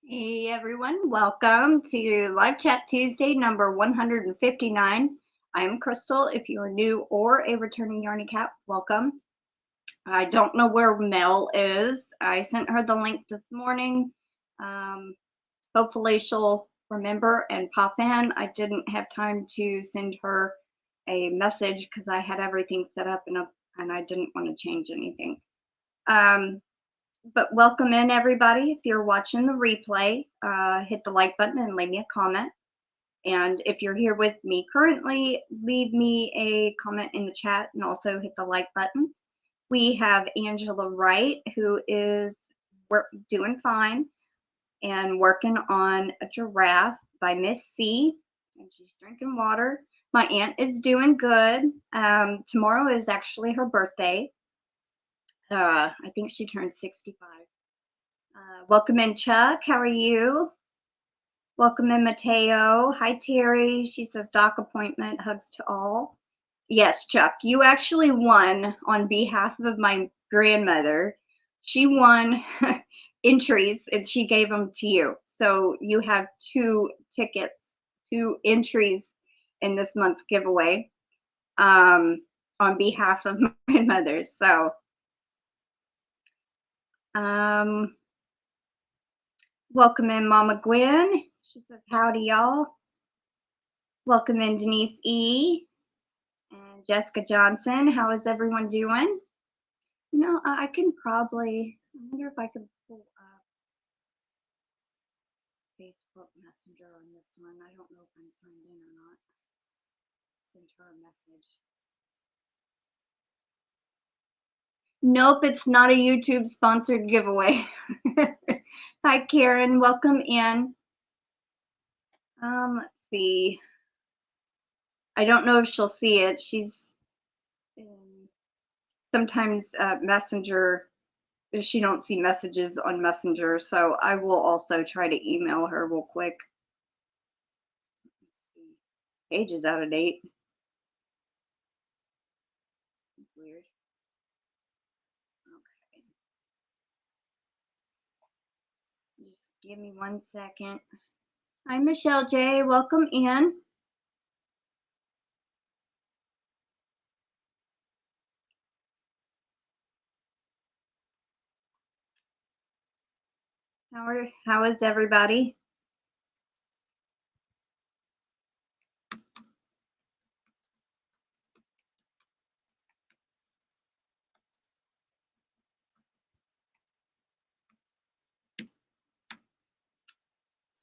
Hey everyone, welcome to Live Chat Tuesday number 159. I'm Crystal. If you are new or a returning Yarny Cat, welcome. I don't know where Mel is. I sent her the link this morning. Hopefully she'll remember and pop in. I didn't have time to send her a message because I had everything set up and I didn't want to change anything. But welcome in everybody. If you're watching the replay, hit the like button and leave me a comment. And if you're here with me currently, leave me a comment in the chat and also hit the like button. We have Angela Wright, who is doing fine and working on a giraffe by Miss C, and she's drinking water. My aunt is doing good. Tomorrow is actually her birthday. I think she turned 65. Welcome in, Chuck. How are you? Welcome in, Mateo. Hi, Terry. She says, doc appointment, hugs to all. Yes, Chuck, you actually won on behalf of my grandmother. She won entries and she gave them to you. So you have 2 tickets, 2 entries in this month's giveaway on behalf of my grandmother. So, welcome in, Mama Gwen. She says, howdy, y'all. Welcome in, Denyse E. And Jessica Johnson. How is everyone doing? You know, I can probably, I wonder if I can pull up Facebook Messenger on this one. I don't know if I'm signed in or not. Send her a message. Nope, it's not a YouTube sponsored giveaway. Hi, Karen. Welcome in. Let's see. I don't know if she'll see it. She's sometimes Messenger. She don't see messages on Messenger, so I will also try to email her real quick. Page is out of date. It's weird. Okay. Just give me 1 second. Hi, Michelle J. Welcome in. How is everybody?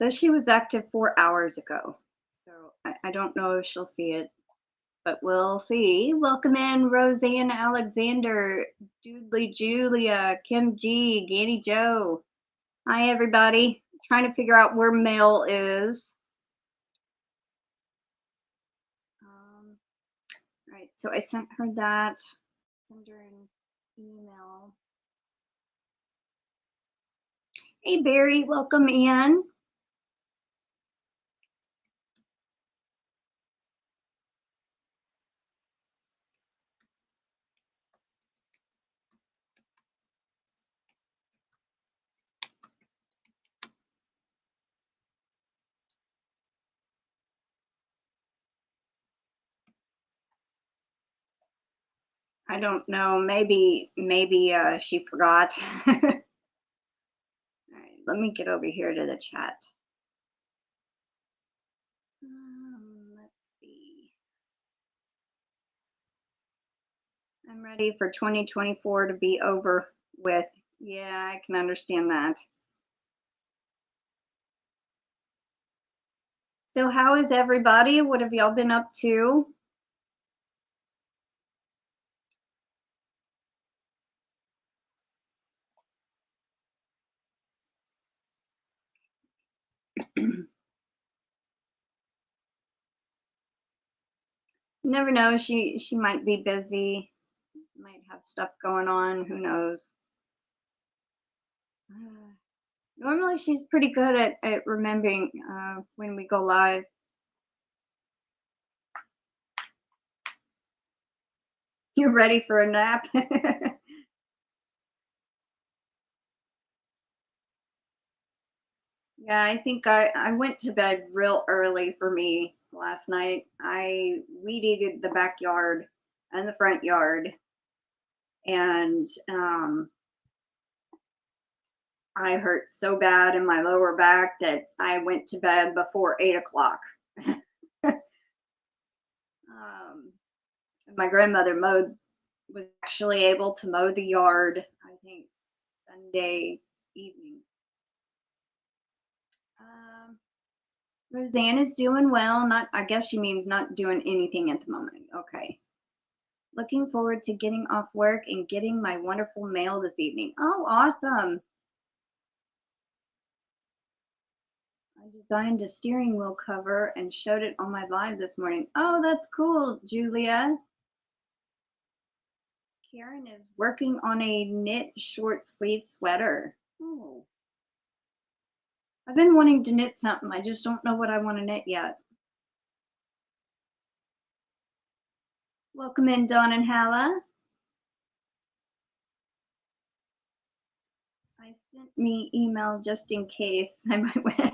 So she was active 4 hours ago. So I don't know if she'll see it, but we'll see. Welcome in, Roseanne Alexander, Doodly Julia, Kim G, Ganni Joe. Hi, everybody. Trying to figure out where Mel is. All right, so I sent her that. Send her an email. Hey, Barry, welcome in. I don't know. Maybe she forgot. All right, let me get over here to the chat. Let's see. I'm ready for 2024 to be over with. Yeah, I can understand that. So how is everybody? What have y'all been up to? Never know. She might be busy. Might have stuff going on. Who knows? Normally she's pretty good at remembering when we go live. You're ready for a nap? Yeah, I think I went to bed real early for me last night. I weed eated the backyard and the front yard, and I hurt so bad in my lower back that I went to bed before 8 o'clock. My grandmother was actually able to mow the yard, I think, Sunday evening. Roseanne is doing well. I guess she means not doing anything at the moment. Okay. Looking forward to getting off work and getting my wonderful mail this evening. Oh, awesome. I designed a steering wheel cover and showed it on my live this morning. Oh, that's cool, Julia. Karen is working on a knit short sleeve sweater. Oh. I've been wanting to knit something. I just don't know what I want to knit yet. Welcome in, Dawn and Hala. I sent me email just in case I might win.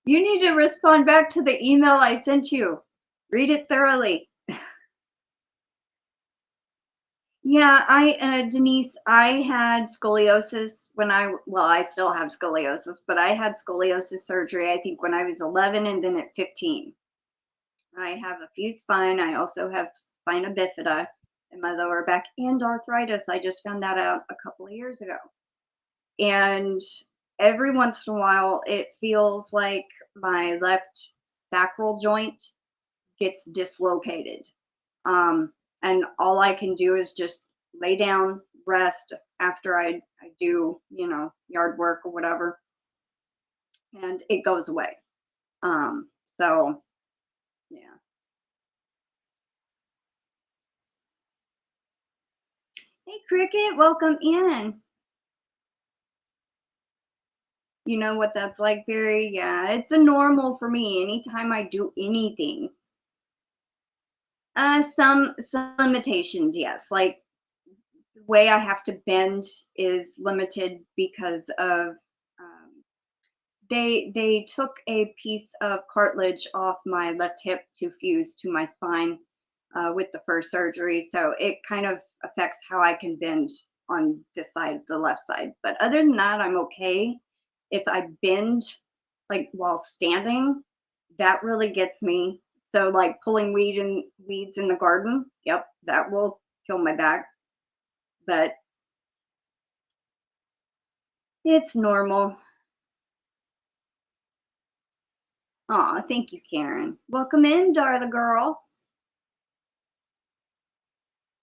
You need to respond back to the email I sent you. Read it thoroughly. Yeah, Denyse, I had scoliosis when I still have scoliosis, but I had scoliosis surgery, I think, when I was 11 and then at 15. I have a fused spine. I also have spina bifida in my lower back and arthritis. I just found that out a couple of years ago. And every once in a while, it feels like my left sacral joint gets dislocated. And all I can do is just lay down, rest after I do, yard work or whatever, and it goes away. So yeah. Hey, Cricket, welcome in. You know what that's like, Barry? Yeah, it's a normal for me anytime I do anything. Some limitations, yes. Like the way I have to bend is limited because of they took a piece of cartilage off my left hip to fuse to my spine with the first surgery, so it kind of affects how I can bend on this side, the left side. But other than that, I'm okay. If I bend like while standing, that really gets me. So like pulling weeds in the garden, yep, that will kill my back. But it's normal. Aw, thank you, Karen. Welcome in, darling girl.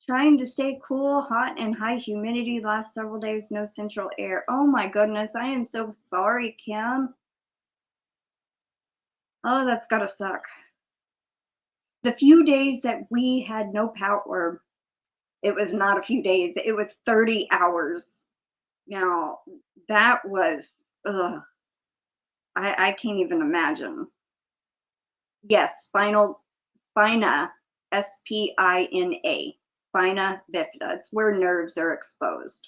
Trying to stay cool, hot, and high humidity last several days, no central air. Oh my goodness, I am so sorry, Kim. Oh, that's gotta suck. The few days that we had no power, it was not a few days, it was 30 hours. Now, that was, ugh, I can't even imagine. Yes, spina, S-P-I-N-A, spina bifida. It's where nerves are exposed.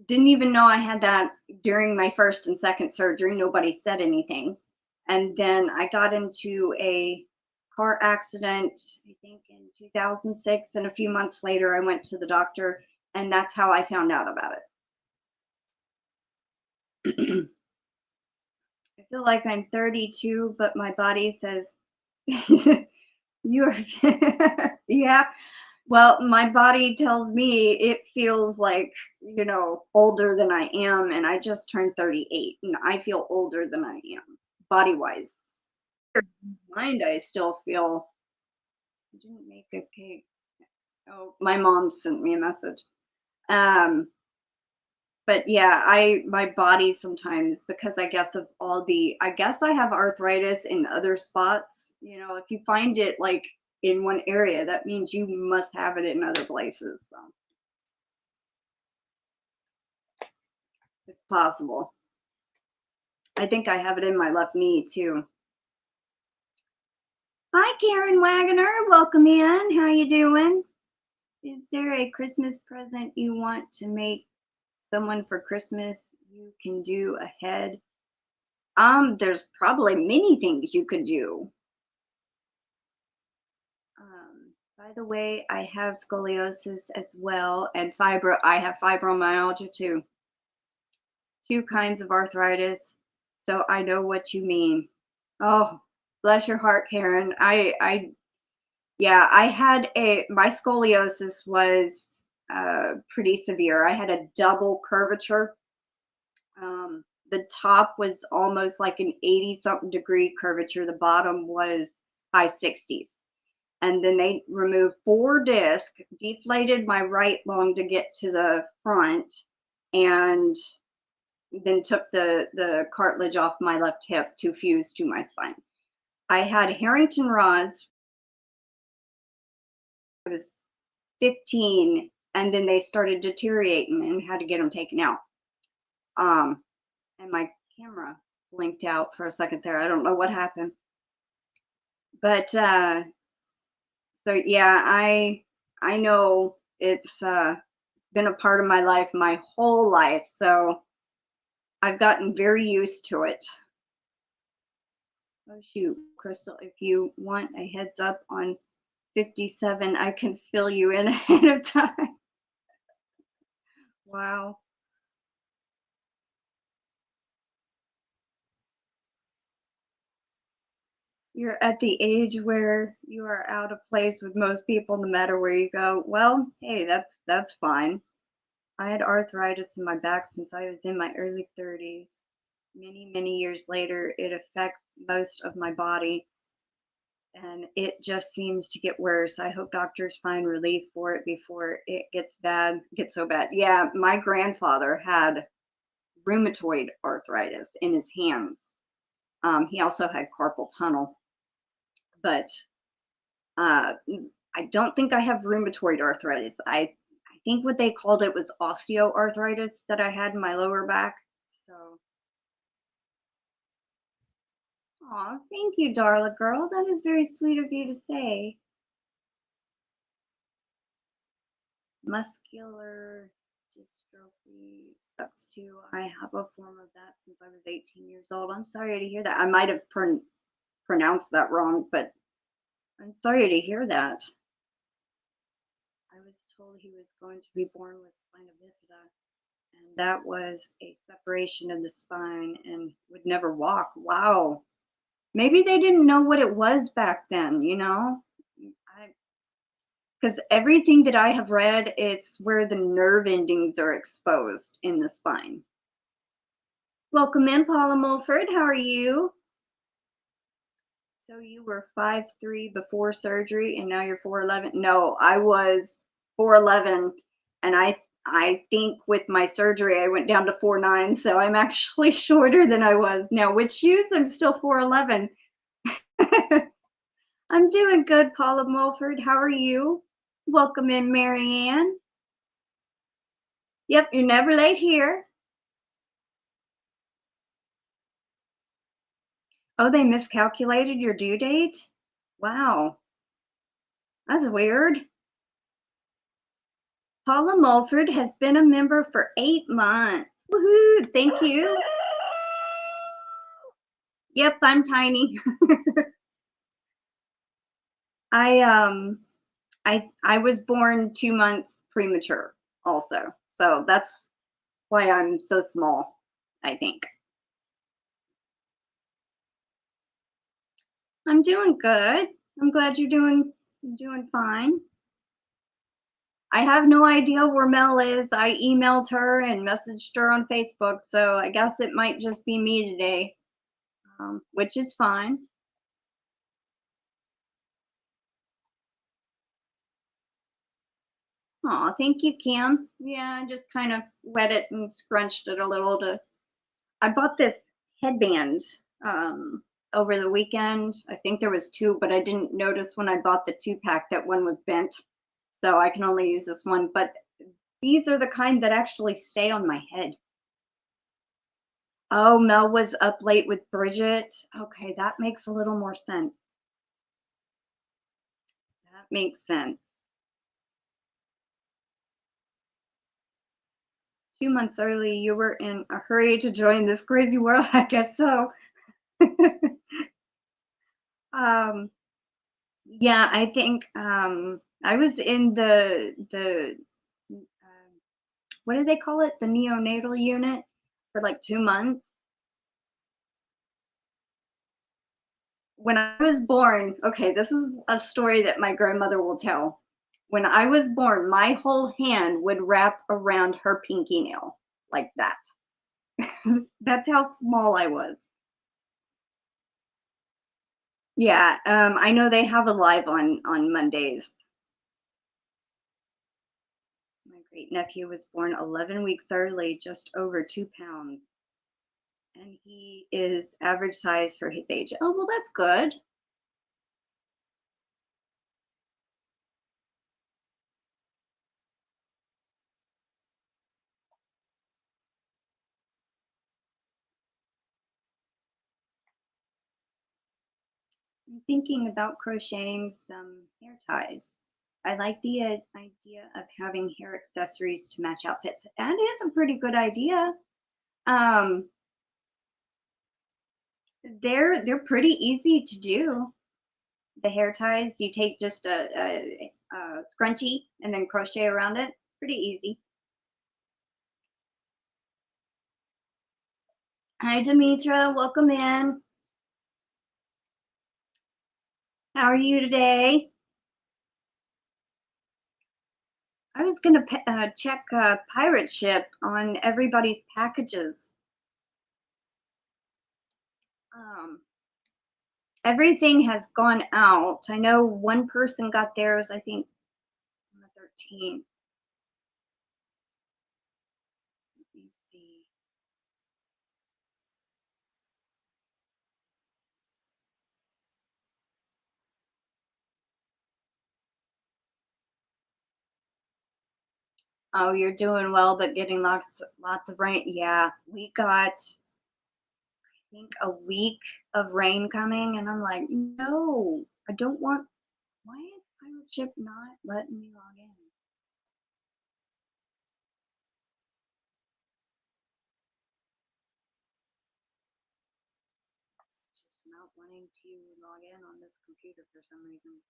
Didn't even know I had that during my first and second surgery. Nobody said anything. And then I got into a car accident, I think in 2006. And a few months later, I went to the doctor, and that's how I found out about it. I feel like I'm 32, but my body says, you're, yeah. Well, my body tells me it feels like, older than I am, and I just turned 38, and I feel older than I am, body-wise. Mind, I still feel. I didn't make a cake. Oh, my mom sent me a message. But yeah, my body sometimes, because I guess of I guess I have arthritis in other spots. If you find it like in one area, that means you must have it in other places. So it's possible. I think I have it in my left knee too. Hi, Karen Wagoner. Welcome in. How you doing? Is there a Christmas present you want to make someone for Christmas you can do ahead? There's probably many things you could do. By the way, I have scoliosis as well, and I have fibromyalgia too. Two kinds of arthritis, so I know what you mean. Oh, bless your heart, Karen. Yeah, my scoliosis was pretty severe. I had a double curvature. The top was almost like an 80 something degree curvature. The bottom was high 60s. And then they removed 4 discs, deflated my right lung to get to the front, and then took the cartilage off my left hip to fuse to my spine. I had Harrington rods. I was 15, and then they started deteriorating and had to get them taken out. And my camera blinked out for a second there. I don't know what happened. But so yeah, I know it's been a part of my life my whole life, so I've gotten very used to it. Oh shoot, Crystal, if you want a heads up on 57, I can fill you in ahead of time. Wow. You're at the age where you are out of place with most people no matter where you go. Well, hey, that's fine. I had arthritis in my back since I was in my early 30s. Many years later, it affects most of my body, and it just seems to get worse. I hope doctors find relief for it before it gets so bad. Yeah, my grandfather had rheumatoid arthritis in his hands. He also had carpal tunnel, but uh, I don't think I have rheumatoid arthritis. I think what they called it was osteoarthritis that I had in my lower back. So, aw, thank you, Darla girl. That is very sweet of you to say. Muscular dystrophy sucks too. I have a form of that since I was 18 years old. I'm sorry to hear that. I might have pronounced that wrong, but I'm sorry to hear that. I was told he was going to be born with spina bifida, and that was a separation of the spine and would never walk. Wow. Maybe they didn't know what it was back then, you know? Because everything that I have read, it's where the nerve endings are exposed in the spine. Welcome in, Paula Mulford. How are you? So you were 5'3" before surgery, and now you're 4'11"? No, I was 4'11", and I think with my surgery I went down to 4'9", so I'm actually shorter than I was. Now with shoes, I'm still 4'11". I'm doing good, Paula Mulford. How are you? Welcome in, Marianne. Yep, you're never late here. Oh, they miscalculated your due date? Wow, that's weird. Paula Mulford has been a member for 8 months. Woohoo, thank you. Yep, I'm tiny. I was born 2 months premature also. So that's why I'm so small, I think. I'm doing good. I'm glad you're doing fine. I have no idea where Mel is. I emailed her and messaged her on Facebook, so I guess it might just be me today, which is fine. Oh, thank you, Kim. Yeah, I just kind of wet it and scrunched it a little to. I bought this headband over the weekend. I think there was 2, but I didn't notice when I bought the 2-pack that one was bent, so I can only use this one. But these are the kind that actually stay on my head. Oh, Mel was up late with Bridget. Okay, that makes a little more sense. That makes sense. 2 months early. You were in a hurry to join this crazy world. I guess so. um, yeah, I think I was in the what do they call it? The neonatal unit for like 2 months. When I was born, okay, this is a story that my grandmother will tell. When I was born, my whole hand would wrap around her pinky nail like that. That's how small I was. Yeah, I know they have a live on Mondays. My great nephew was born 11 weeks early, just over 2 pounds, and he is average size for his age. Oh, well, that's good. I'm thinking about crocheting some hair ties. I like the idea of having hair accessories to match outfits. That is a pretty good idea. Um, they're pretty easy to do. The hair ties, you take just a scrunchie and then crochet around it. Pretty easy. Hi, Demetra. Welcome in. How are you today? I was going to check pirate ship on everybody's packages. Um, Everything has gone out. I know one person got theirs, I think, on the 13th. Let me see. Oh, you're doing well, but getting lots of rain. Yeah, we got, I think, a week of rain coming, and I'm like, no, I don't want. Why is pirate ship not letting me log in? It's just not wanting to log in on this computer for some reason.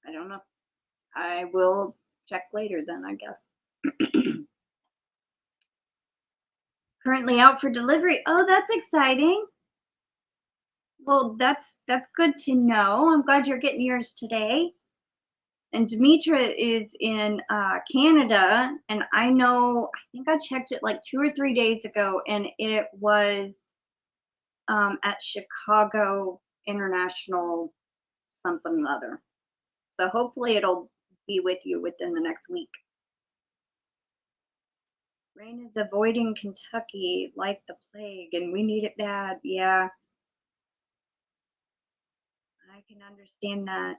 I don't know. I will check later then, I guess. Currently out for delivery. Oh, that's exciting. Well, that's good to know. I'm glad you're getting yours today. And Demetra is in Canada, and I know, I think I checked it like 2 or 3 days ago, and it was at Chicago International something or other. So hopefully it'll be with you within the next week. Rain is avoiding Kentucky like the plague, and we need it bad. Yeah, I can understand that.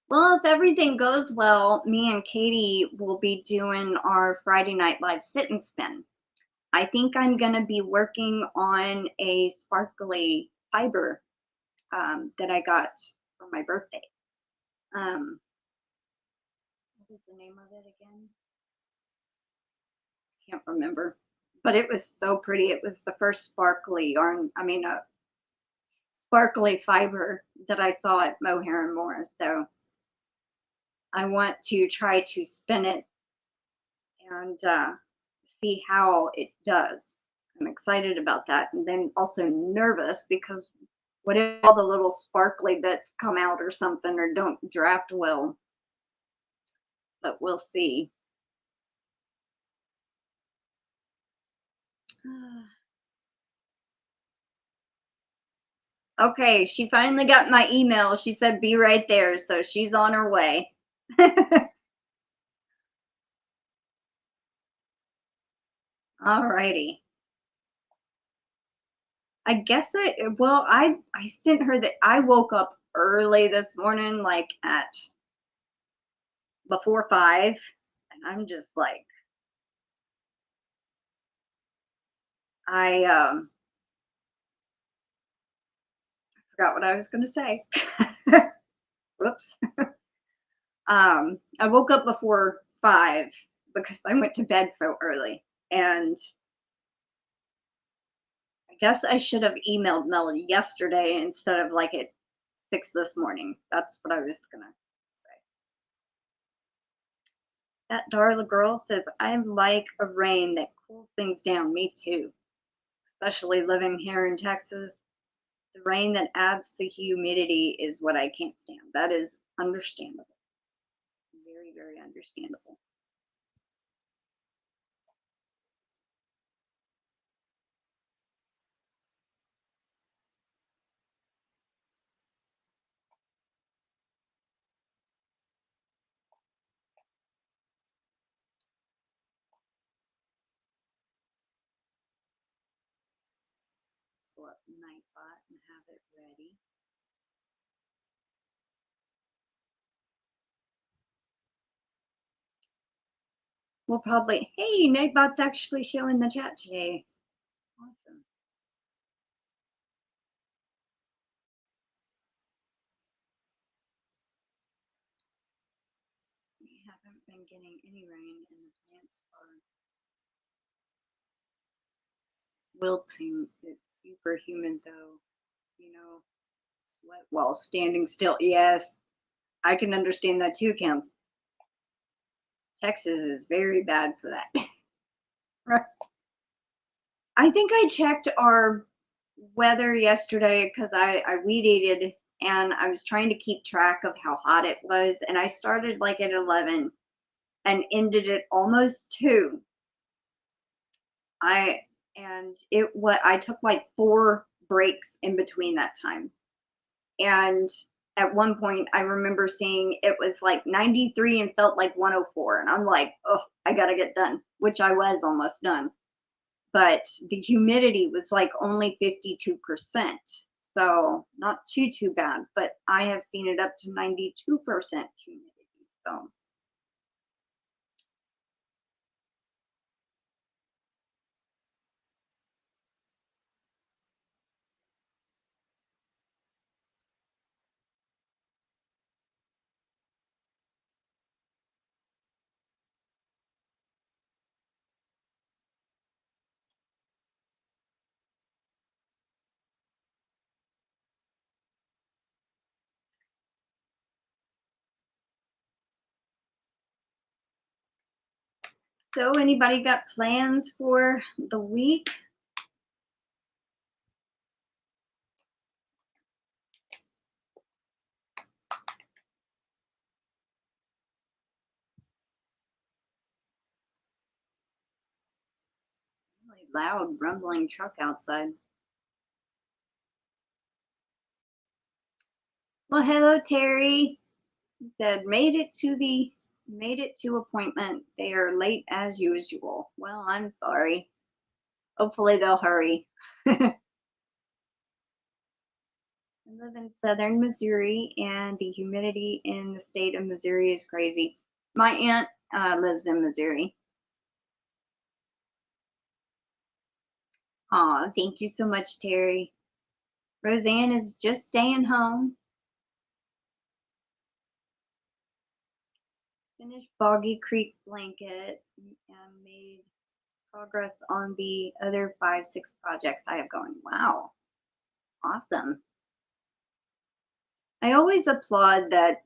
Well, if everything goes well, me and Katie will be doing our Friday night live sit and spin. I think I'm going to be working on a sparkly fiber that I got for my birthday. What was the name of it again? Can't remember, but it was so pretty. It was the first sparkly yarn, I mean, a sparkly fiber that I saw at Mohair and More. So I want to try to spin it and see how it does. I'm excited about that, and then also nervous because what if all the little sparkly bits come out or something or don't draft well? But we'll see. Okay, she finally got my email. She said be right there, so she's on her way. All righty. I guess I sent her that I woke up early this morning, like at before 5, and I'm just like I forgot what I was going to say. Whoops. I woke up before 5 because I went to bed so early, and I guess I should have emailed Mel yesterday instead of like at 6 this morning. That's what I was gonna say. That Darla girl says, I like a rain that cools things down. Me too. Especially living here in Texas. The rain that adds the humidity is what I can't stand. That is understandable. Very, very understandable. Pull up Nightbot and have it ready. We'll probably, hey, Nightbot's actually showing the chat today. Awesome. We haven't been getting any rain and the plants are wilting. It's super humid though, you know, sweat while standing still. Yes, I can understand that too, Kim. Texas is very bad for that. I think I checked our weather yesterday because I weed eated and I was trying to keep track of how hot it was, and I started like at 11 and ended at almost 2. I took like 4 breaks in between that time. And at one point I remember seeing it was like 93 and felt like 104, and I'm like, oh, I gotta get done, which I was almost done. But the humidity was like only 52%. So not too bad, but I have seen it up to 92% humidity. So So anybody got plans for the week? Really loud rumbling truck outside. Well, hello, Terry. He said, made it to appointment. They are late as usual. Well, I'm sorry. Hopefully they'll hurry. I live in southern Missouri, and the humidity in the state of Missouri is crazy. My aunt lives in Missouri. Aw, thank you so much, Terry. Roseanne is just staying home. Finished Boggy Creek blanket and made progress on the other 5-6 projects I have going. Wow, awesome. I always applaud that,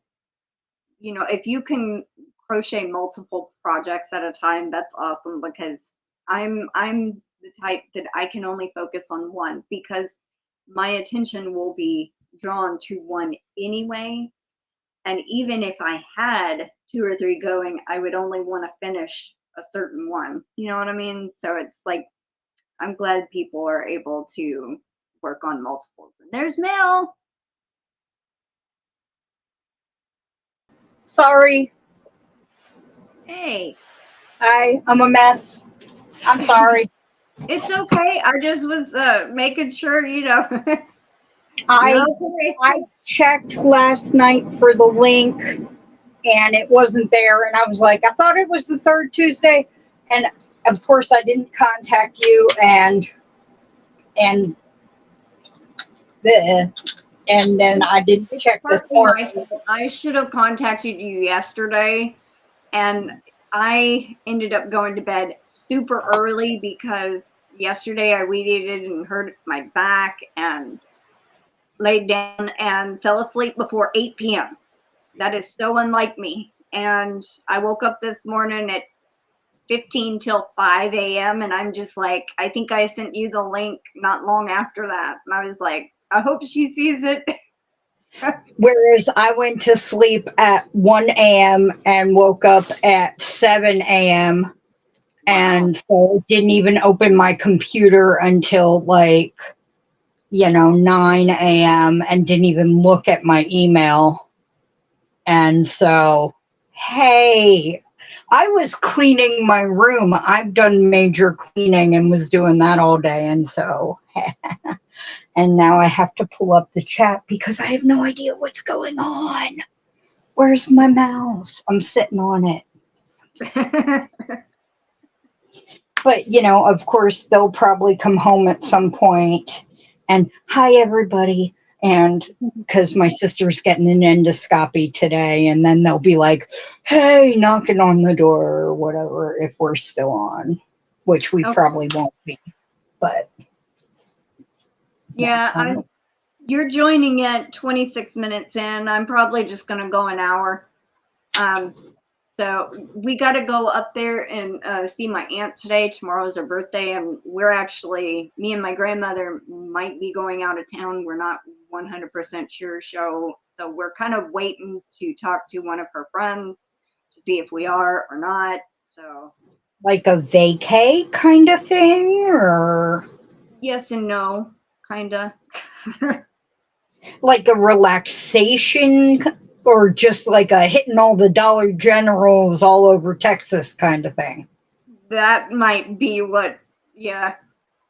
you know, if you can crochet multiple projects at a time, that's awesome, because I'm the type that I can only focus on one because my attention will be drawn to one anyway. And even if I had 2 or 3 going, I would only want to finish a certain one. You know what I mean? So it's like, I'm glad people are able to work on multiples. And there's Mel. Sorry. Hey. I'm a mess. I'm sorry. It's okay. I just was making sure, you know. I okay. I checked last night for the link and it wasn't there, and I was like, I thought it was the third Tuesday, and of course I didn't contact you, and And then I didn't check this morning. I should have contacted you yesterday, and I ended up going to bed super early because yesterday I weeded and hurt my back and laid down and fell asleep before 8 p.m. That is so unlike me. And I woke up this morning at 15 till 5 a.m. and I'm just like, I think I sent you the link not long after that. And I was like, I hope she sees it. Whereas I went to sleep at 1 a.m. and woke up at 7 a.m. And so didn't even open my computer until like, 9 a.m. and didn't even look at my email. And so, hey, I was cleaning my room. I've done major cleaning and was doing that all day. And so, and now I have to pull up the chat because I have no idea what's going on. Where's my mouse? I'm sitting on it. But, of course, they'll probably come home at some point and, hi, everybody. And because my sister's getting an endoscopy today, and then they'll be like, hey, knocking on the door or whatever if we're still on, which we probably won't be. But yeah, you're joining at 26 minutes in. I'm probably just going to go an hour. So we got to go up there and see my aunt today. Tomorrow's her birthday, and we're actually, me and my grandmother might be going out of town. We're not 100% sure. So we're kind of waiting to talk to one of her friends to see if we are or not. So like a vacay kind of thing, or yes and no, kind of. like a relaxation, or just like a hitting all the Dollar Generals all over Texas kind of thing. That might be what, yeah,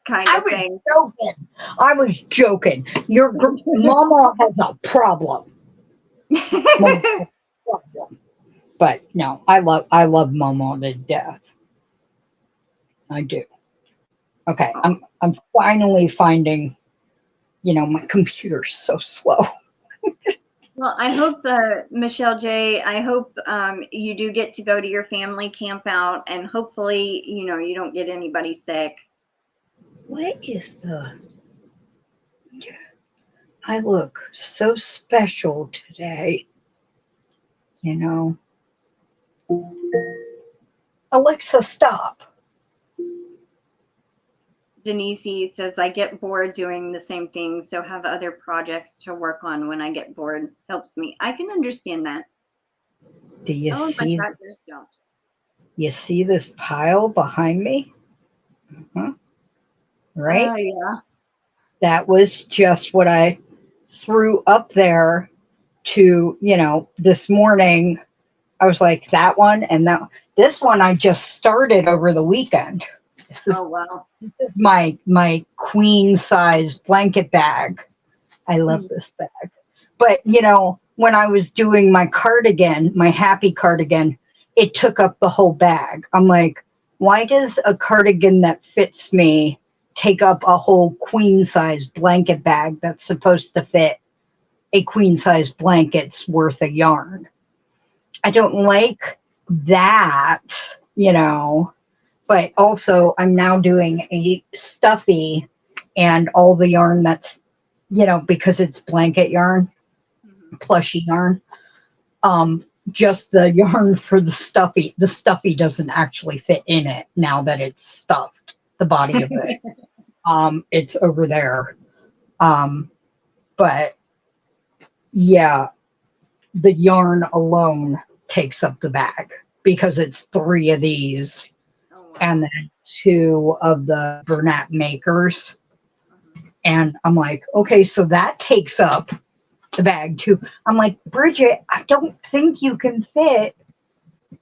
kind of thing. I was joking. Your mama has a problem. But no, I love Mama to death. I do. Okay, I'm finally finding. My computer's so slow. Well, I hope, Michelle J., I hope you do get to go to your family camp out, and hopefully, you don't get anybody sick. What is the... I look so special today. Alexa, stop. Denyse says, I get bored doing the same thing, so have other projects to work on when I get bored. Helps me. I can understand that. Do you see? My tractors don't. You see this pile behind me? Right? Oh, yeah. That was just what I threw up there to, this morning. I was like, that one and that. This one I just started over the weekend. Oh, wow. This is my queen size blanket bag. I love this bag. But, when I was doing my cardigan, my happy cardigan, it took up the whole bag. I'm like, why does a cardigan that fits me take up a whole queen size blanket bag that's supposed to fit a queen size blanket's worth of yarn? I don't like that, but also I'm now doing a stuffy, and all the yarn that's, because it's blanket yarn, plushy yarn, just the yarn for the stuffy doesn't actually fit in it now that it's stuffed, the body of it. It's over there. But yeah, the yarn alone takes up the bag because it's 3 of these. And then 2 of the Bernat makers. And I'm like, okay, so that takes up the bag too. I'm like, Bridget, I don't think you can fit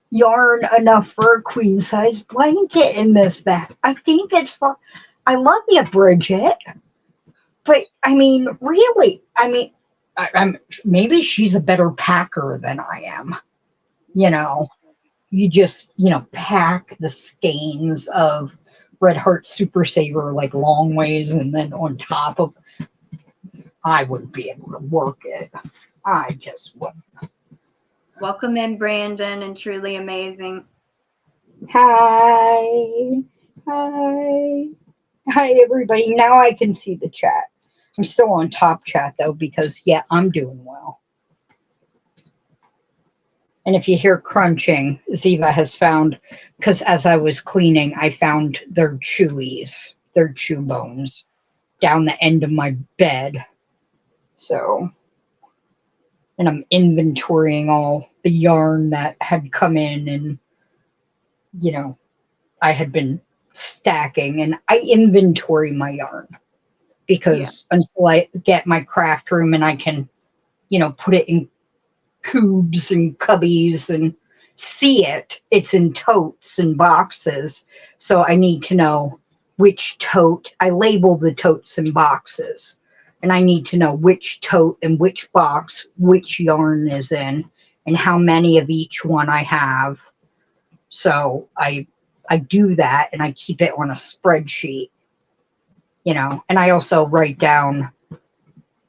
yarn enough for a queen size blanket in this bag. I think it's fun. I love you, Bridget. But I mean, really, I'm maybe she's a better packer than I am. You just, pack the skeins of Red Heart Super Saver like long ways, and then on top of, I wouldn't be able to work it. I just wouldn't. Welcome in, Brandon, and truly amazing. Hi. Hi. Hi, everybody. Now I can see the chat. I'm still on top chat, though, because, yeah, I'm doing well. And if you hear crunching, Ziva has found, because as I was cleaning, I found their chewies, their chew bones, down the end of my bed. So, and I'm inventorying all the yarn that had come in, and, you know, I had been stacking, and I inventory my yarn because until I get my craft room and I can, you know, put it in cubes and cubbies and see it, it's in totes and boxes. So I need to know which tote. I label the totes and boxes, and I need to know which tote and which box which yarn is in and how many of each one I have. So I do that, and I keep it on a spreadsheet, you know, and I also write down,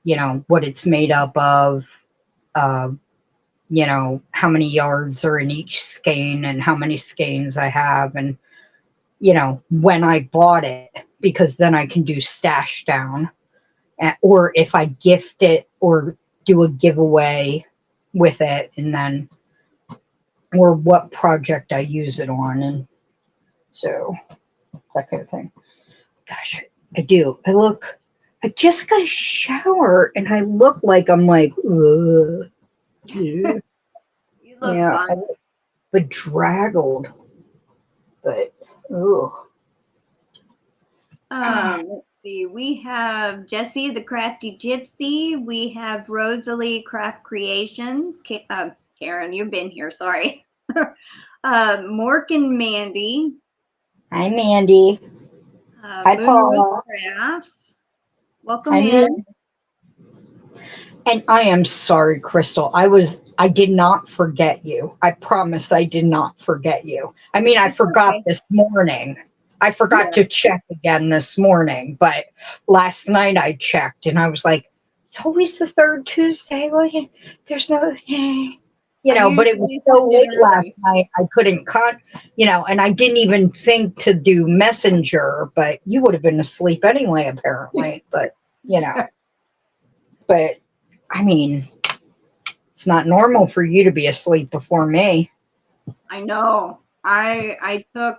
you know, what it's made up of, you know, how many yards are in each skein and how many skeins I have, and, you know, when I bought it, because then I can do stash down, or if I gift it or do a giveaway with it, and then, or what project I use it on, and so that kind of thing. Gosh, I do. I just got a shower, and I look like I'm like, ugh. You look Yeah, fine. bedraggled, but oh. Let's see. We have Jessie, the Crafty Gypsy. We have Rosalie Craft Creations. Karen, you've been here. Sorry. Mork and Mandy. Hi, Mandy. Hi, Paula. Crafts. Welcome Hi, in. Mandy. And I am sorry, Crystal. I did not forget you. I promise I did not forget you. I mean, I forgot this morning. I forgot to check again this morning, but last night I checked and I was like, it's always the third Tuesday. There's no, you know, but it was so late last night, I couldn't cut, you know, and I didn't even think to do Messenger, but you would have been asleep anyway, apparently. But, you know, but I mean, it's not normal for you to be asleep before me. I know. I took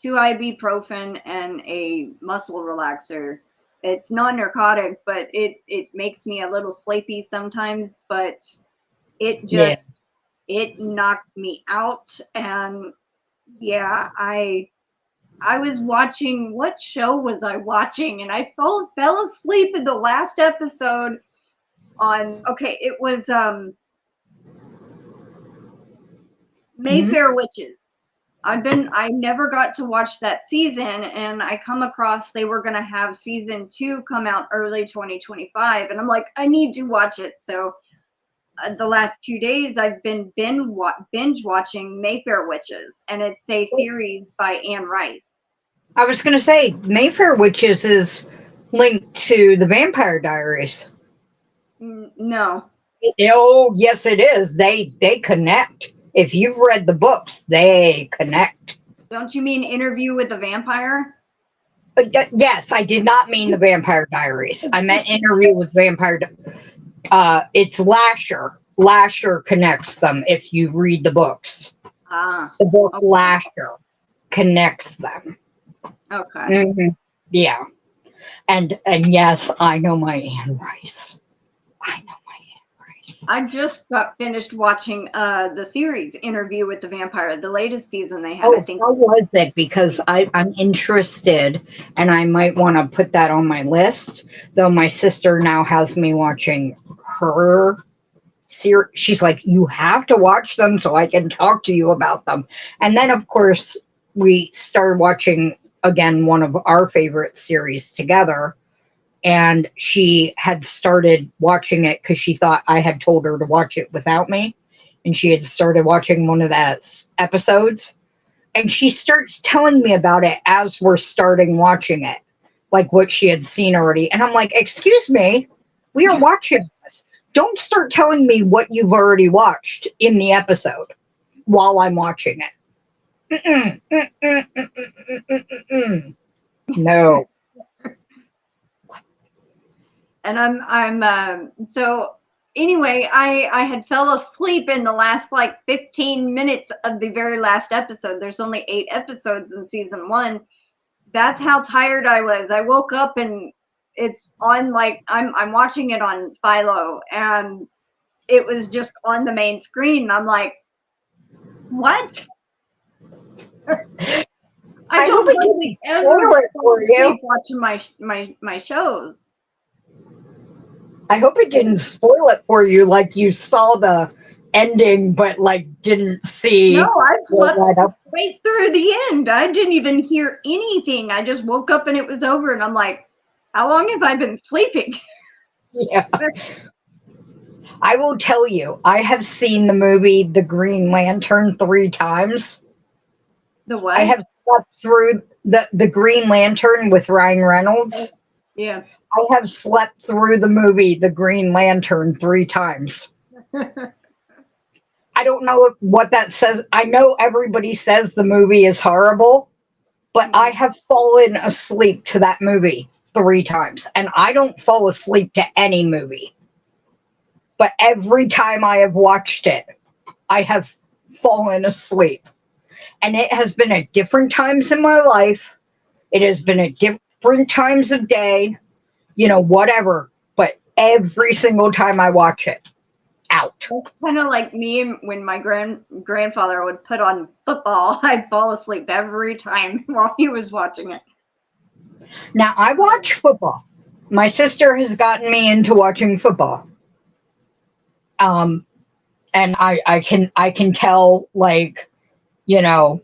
2 ibuprofen and a muscle relaxer. It's non-narcotic, but it makes me a little sleepy sometimes, but it just it knocked me out. And yeah, I was watching, what show was I watching? And I fell asleep in the last episode on, okay, it was Mayfair Witches. I never got to watch that season, and I come across they were going to have season 2 come out early 2025, and I'm like, I need to watch it. So the last 2 days I've been binge watching Mayfair Witches, and it's a series by Anne Rice. I was going to say Mayfair Witches is linked to the Vampire Diaries. No. Oh, yes, it is. They connect. If you've read the books, they connect. Don't you mean Interview with the Vampire? Yes, I did not mean the Vampire Diaries. I meant Interview with Vampire. It's Lasher. Lasher connects them if you read the books. The book Lasher connects them. Okay. Mm-hmm. Yeah. And yes, I know my Anne Rice. I know my Anne Rice. I just got finished watching the series Interview with the Vampire, the latest season they had. Oh, I think. how was it? Because I'm interested, and I might want to put that on my list. Though my sister now has me watching her series. She's like, you have to watch them so I can talk to you about them. And then, of course, we started watching again one of our favorite series together. And she had started watching it because she thought I had told her to watch it without me. And she had started watching one of the episodes. And she starts telling me about it as we're starting watching it, like what she had seen already. And I'm like, excuse me, we are watching this. Don't start telling me what you've already watched in the episode while I'm watching it. No. And so anyway, I had fell asleep in the last like 15 minutes of the very last episode. There's only 8 episodes in season 1. That's how tired I was. I woke up and it's on, like, I'm watching it on Philo, and it was just on the main screen. And I'm like, what? I don't really ever fall asleep watching my shows. I hope it didn't spoil it for you, like you saw the ending, but like didn't see. No, I slept right through the end. I didn't even hear anything. I just woke up and it was over, and I'm like, how long have I been sleeping? Yeah. I will tell you, I have seen the movie The Green Lantern 3 times. The what? I have slept through the Green Lantern with Ryan Reynolds. Yeah. I have slept through the movie The Green Lantern 3 times. I don't know what that says. I know everybody says the movie is horrible, but I have fallen asleep to that movie 3 times. And I don't fall asleep to any movie. But every time I have watched it, I have fallen asleep. And it has been at different times in my life. It has been at different times of day, you know, whatever. But every single time I watch it, out. It's kind of like me when my grandfather would put on football. I'd fall asleep every time while he was watching it. Now, I watch football. My sister has gotten me into watching football. And I can tell, like, you know,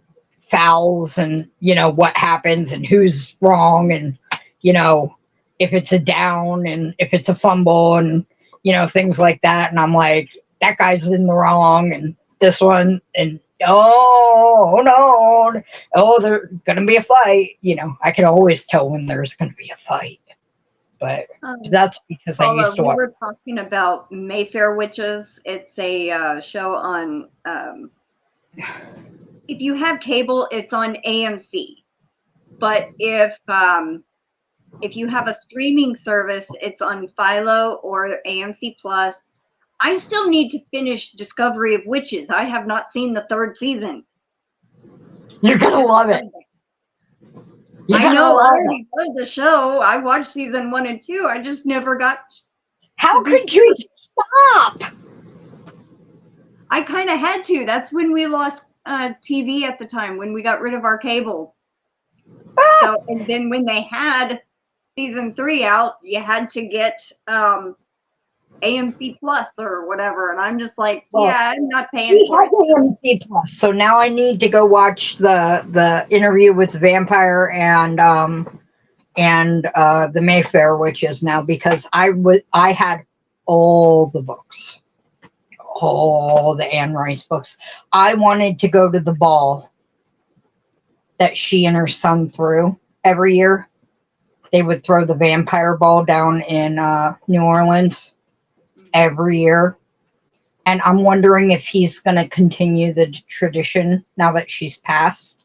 fouls and, you know, what happens and who's wrong and, you know, if it's a down and if it's a fumble and, you know, things like that. And I'm like, that guy's in the wrong and this one and oh no, oh, there's gonna be a fight. You know, I can always tell when there's gonna be a fight. But that's because Paula, I used to watch. We were talking about Mayfair Witches. It's a show on, if you have cable, it's on AMC. But if you have a streaming service, it's on Philo or AMC Plus. I still need to finish Discovery of Witches. I have not seen the 3rd season. You're gonna love it. I know, I already love the show. I watched season 1 and 2. I just never got. How could you stop? I kind of had to. That's when we lost TV at the time, when we got rid of our cable. So, and then when they had season 3 out, you had to get AMC Plus or whatever, and I'm just like, yeah, I'm not paying for it. AMC Plus, so now I need to go watch the interview with the vampire and the Mayfair Witches now, because I had all the books, all the Anne Rice books. I wanted to go to the ball that she and her son threw every year. They would throw the vampire ball down in New Orleans every year. And I'm wondering if he's going to continue the tradition now that she's passed,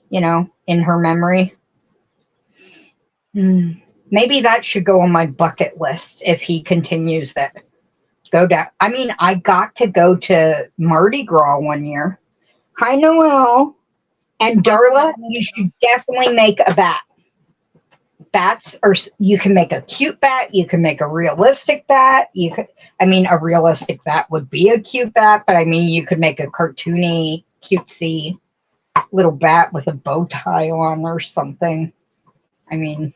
you know, in her memory. Maybe that should go on my bucket list if he continues it. Go down. I mean, I got to go to Mardi Gras one year. Hi, Noelle. And Darla, you should definitely make a bat. Bats, or you can make a cute bat, you can make a realistic bat, you could, I mean, a realistic bat would be a cute bat, but I mean, you could make a cartoony, cutesy little bat with a bow tie on or something. I mean,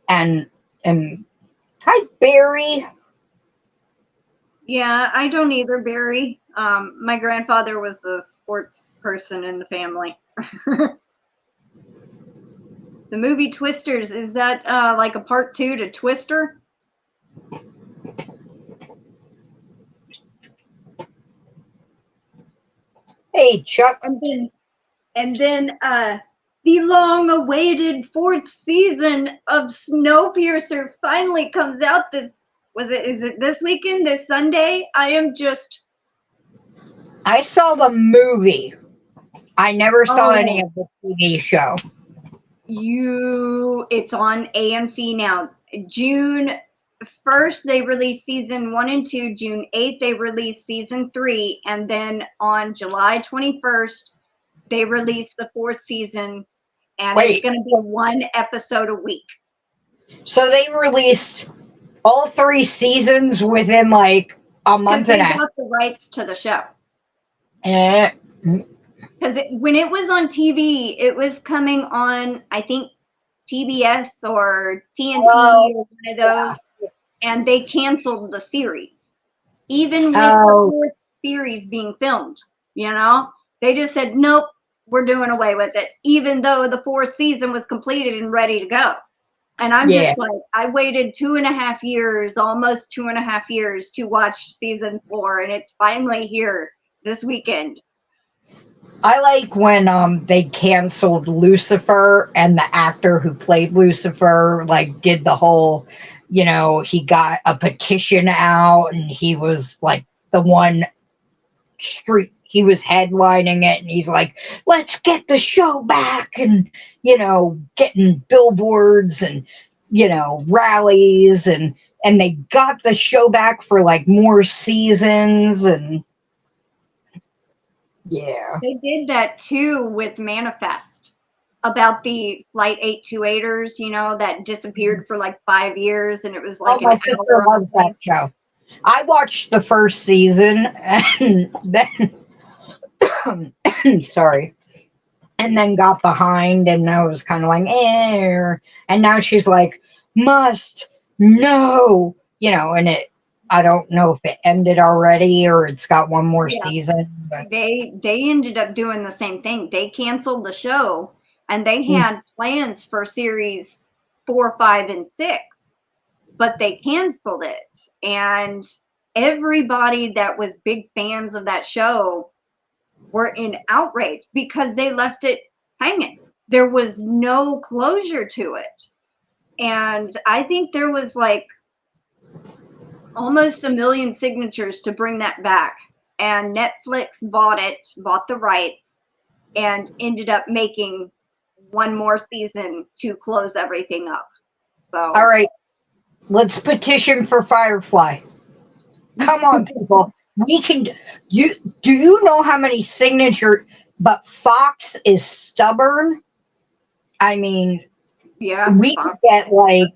and hi, Barry. Yeah, I don't either, Barry. My grandfather was the sports person in the family. The movie Twisters, is that like a part 2 to Twister? Hey, Chuck. And then the long-awaited fourth season of Snowpiercer finally comes out is it this weekend, this Sunday? I saw the movie. I never saw any of the TV show. It's on AMC now. June 1st, they released season 1 and 2. June 8th, they released season 3. And then on July 21st, they released the fourth season. And it's going to be 1 episode a week. So they released all 3 seasons within like a month and a half. They got the rights to the show. Because when it was on TV, it was coming on, I think, TBS or TNT or one of those, and they canceled the series. Even with the fourth series being filmed, they just said, nope, we're doing away with it, even though the fourth season was completed and ready to go. And I'm just like, I waited 2.5 years, almost 2.5 years to watch season 4, and it's finally here this weekend. I like when they canceled Lucifer, and the actor who played Lucifer like did the whole, he got a petition out, and he was like the one he was headlining it, and he's like, let's get the show back, and getting billboards and rallies, and they got the show back for like more seasons. And they did that too with Manifest, about the Flight 828ers, that disappeared for like 5 years, and it was like my sister loves that show. I watched the first season, and then sorry, and then got behind, and I was kind of like, and now she's like, no, and I don't know if it ended already or it's got one more season. But they ended up doing the same thing. They canceled the show, and they had plans for series 4, 5, and 6, but they canceled it. And everybody that was big fans of that show were in outrage because they left it hanging. There was no closure to it. And I think there was like almost 1 million signatures to bring that back. And Netflix bought the rights, and ended up making one more season to close everything up. So, all right, let's petition for Firefly. Come on, people. We can. Do you know how many signatures? But Fox is stubborn. I mean, we could get like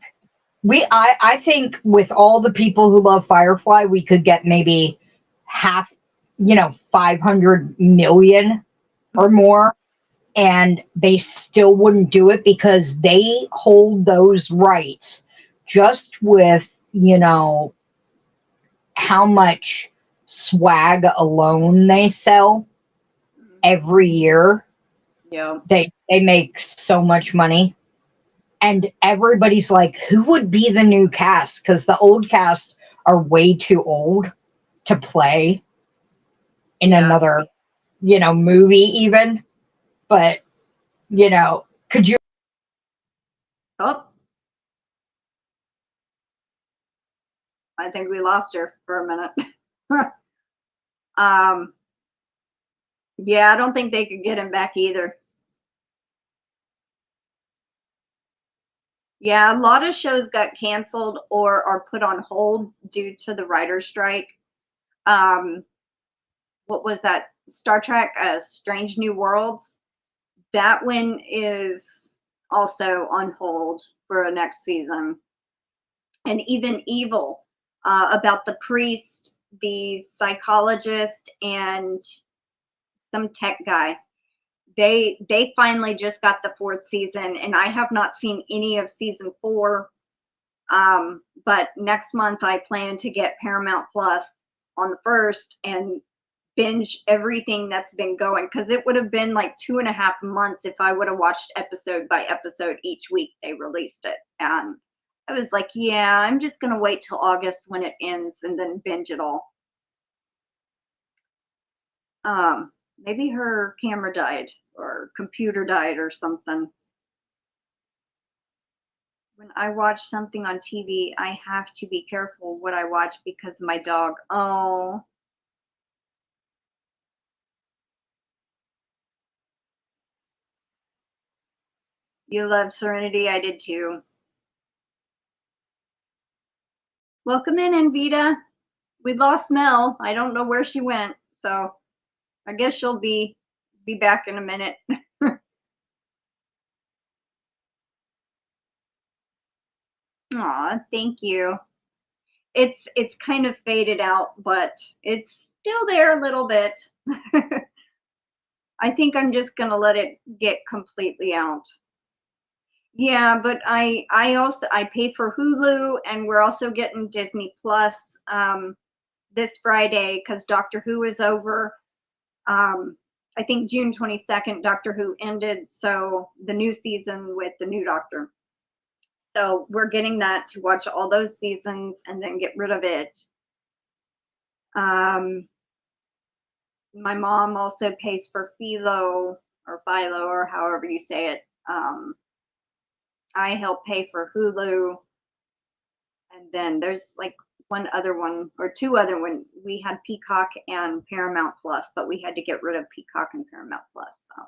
I think with all the people who love Firefly, we could get maybe half, 500 million or more, and they still wouldn't do it because they hold those rights just with, how much swag alone they sell every year. Yeah. They make so much money. And everybody's like, who would be the new cast? Because the old cast are way too old to play in another, movie even. But, could you? Oh, I think we lost her for a minute. Yeah, I don't think they could get him back either. Yeah, a lot of shows got canceled or are put on hold due to the writer's strike. What was that? Star Trek, Strange New Worlds. That one is also on hold for next season. And even Evil, about the priest, the psychologist, and some tech guy. They finally just got the fourth season, and I have not seen any of season 4. But next month I plan to get Paramount Plus on the 1st and binge everything that's been going, because it would have been like 2.5 months if I would have watched episode by episode each week they released it. And I was like, yeah, I'm just gonna wait till August when it ends and then binge it all. Maybe her camera died or computer died or something. When I watch something on TV, I have to be careful what I watch because of my dog. Oh, you love Serenity? I did too. Welcome in, Anvita. We lost Mel. I don't know where she went, so I guess she'll be back in a minute. Aw, thank you. It's kind of faded out, but it's still there a little bit. I think I'm just gonna let it get completely out. Yeah, but I also I pay for Hulu, and we're also getting Disney Plus this Friday because Doctor Who is over. I think June 22nd, Doctor Who ended, so the new season with the new Doctor. So we're getting that to watch all those seasons and then get rid of it. My mom also pays for Philo or however you say it. I help pay for Hulu, and then there's like one other one or two other one. We had Peacock and Paramount Plus, but we had to get rid of Peacock and Paramount Plus. So.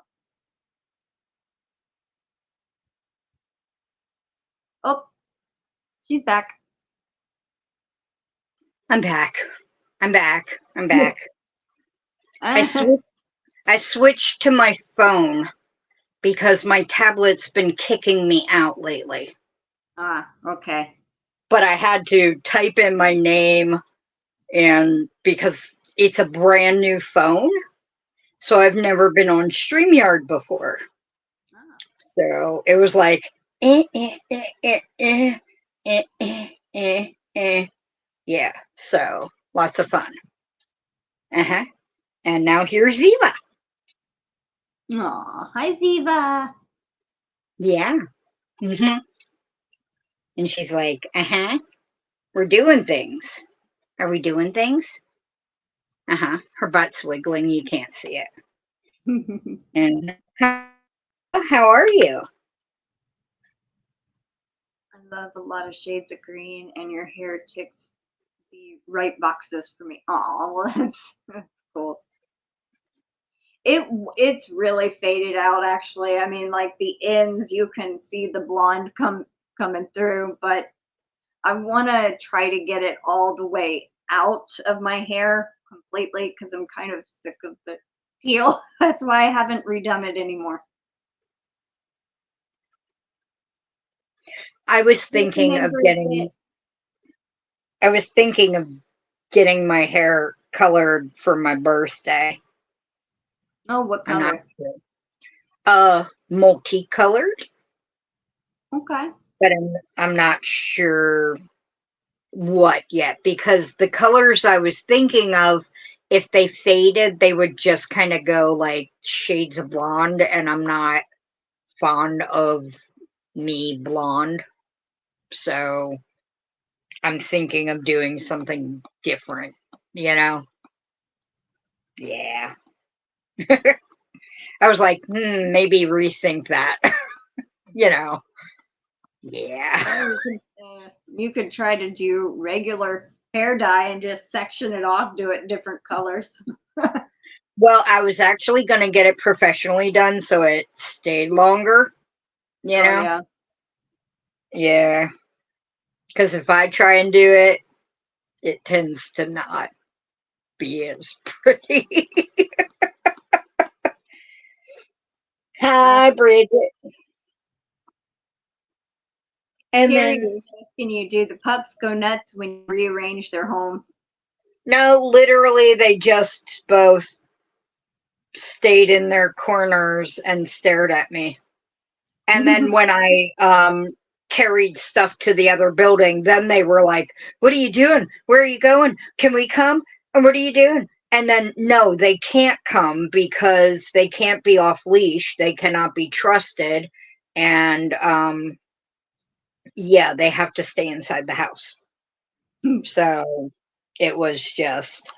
Oh, she's back. I'm back. I'm back. I'm back. I switched to my phone because my tablet's been kicking me out lately. Ah, okay. But I had to type in my name, and because it's a brand new phone, so I've never been on StreamYard before. Ah. So it was like, yeah, so lots of fun. And now here's Ziva. Aw, hi Ziva. Yeah. And she's like, we're doing things. Are we doing things? Her butt's wiggling. You can't see it. And how are you? I love a lot of shades of green, and your hair ticks the right boxes for me. Oh, well, that's cool. It's really faded out, actually. I mean, like the ends, you can see the blonde coming through, but I want to try to get it all the way out of my hair completely because I'm kind of sick of the teal. That's why I haven't redone it anymore. I was thinking of getting my hair colored for my birthday. Oh, what I'm not color? sure. Multicolored. Okay. But I'm not sure what yet, because the colors I was thinking of, if they faded, they would just kind of go like shades of blonde, and I'm not fond of me blonde. So I'm thinking of doing something different, you know? Yeah. I was like, maybe rethink that, you know? Yeah. You could try to do regular hair dye and just section it off, do it different colors. Well, I was actually going to get it professionally done so it stayed longer, you know? Yeah. Yeah. Because if I try and do it, it tends to not be as pretty. Hi, Bridget. And Carrie then, can you do the pups go nuts when you rearrange their home? no, literally, they just both stayed in their corners and stared at me. And then when I carried stuff to the other building, then they were like, what are you doing? Where are you going? Can we come? And what are you doing? And then, no, they can't come because they can't be off leash. They cannot be trusted. And yeah, they have to stay inside the house. So it was just,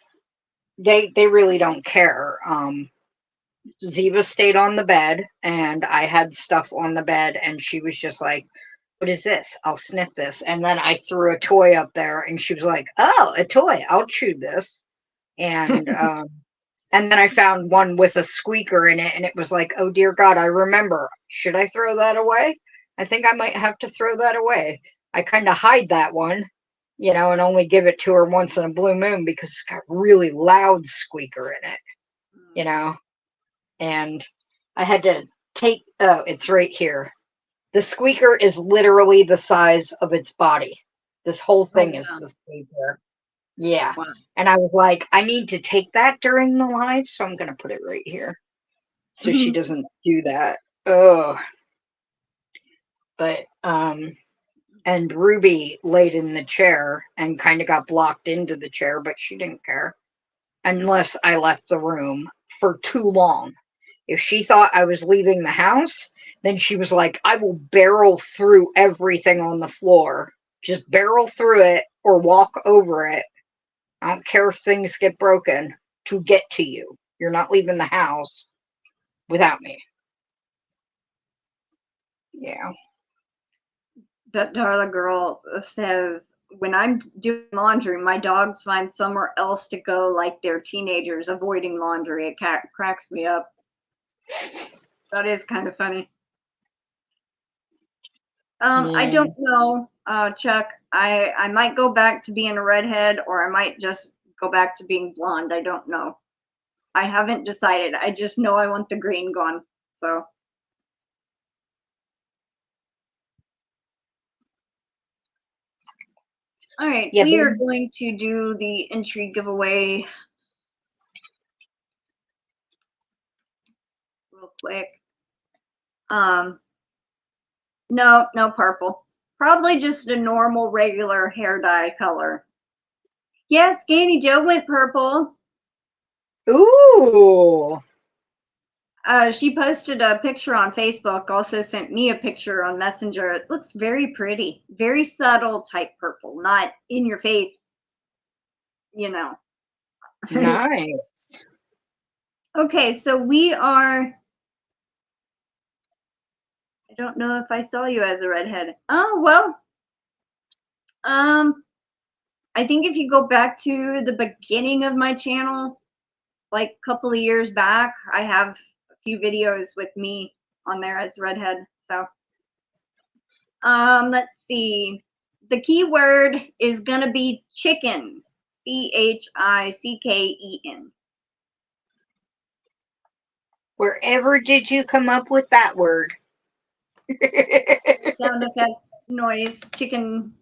they really don't care. Ziva stayed on the bed, and I had stuff on the bed, and she was just like, what is this? I'll sniff this. And then I threw a toy up there, and she was like, oh, a toy. I'll chew this. And then I found one with a squeaker in it, and it was like, oh dear God, I remember. Should I throw that away? I think I might have to throw that away. I kind of hide that one, you know, and only give it to her once in a blue moon because it's got really loud squeaker in it, you know. And I had to take, oh, it's right here. The squeaker is literally the size of its body. This whole thing is the squeaker. Yeah. Wow. And I was like, I need to take that during the live, so I'm going to put it right here so she doesn't do that. Oh. But, and Ruby laid in the chair and kind of got blocked into the chair, but she didn't care unless I left the room for too long. If she thought I was leaving the house, then she was like, I will barrel through everything on the floor. Just barrel through it or walk over it. I don't care if things get broken to get to you. You're not leaving the house without me. Yeah. That Darla girl says, when I'm doing laundry, my dogs find somewhere else to go like they're teenagers avoiding laundry. It cracks me up. That is kind of funny. I don't know, Chuck. I might go back to being a redhead, or I might just go back to being blonde. I don't know. I haven't decided. I just know I want the green gone. So. All right, Yeah, we are going to do the entry giveaway real quick. No purple. Probably just a normal, regular hair dye color. Yes, Ganni Joe went purple. Ooh. She posted a picture on Facebook, also sent me a picture on Messenger. It looks very pretty. Very subtle type purple, not in your face, you know. Nice. Okay, so we are, I don't know if I saw you as a redhead. Oh, well, I think if you go back to the beginning of my channel, like a couple of years back, I have a few videos with me on there as redhead. So, let's see. The keyword is gonna be chicken. CHICKEN. Wherever did you come up with that word? Sound effect noise. Chicken.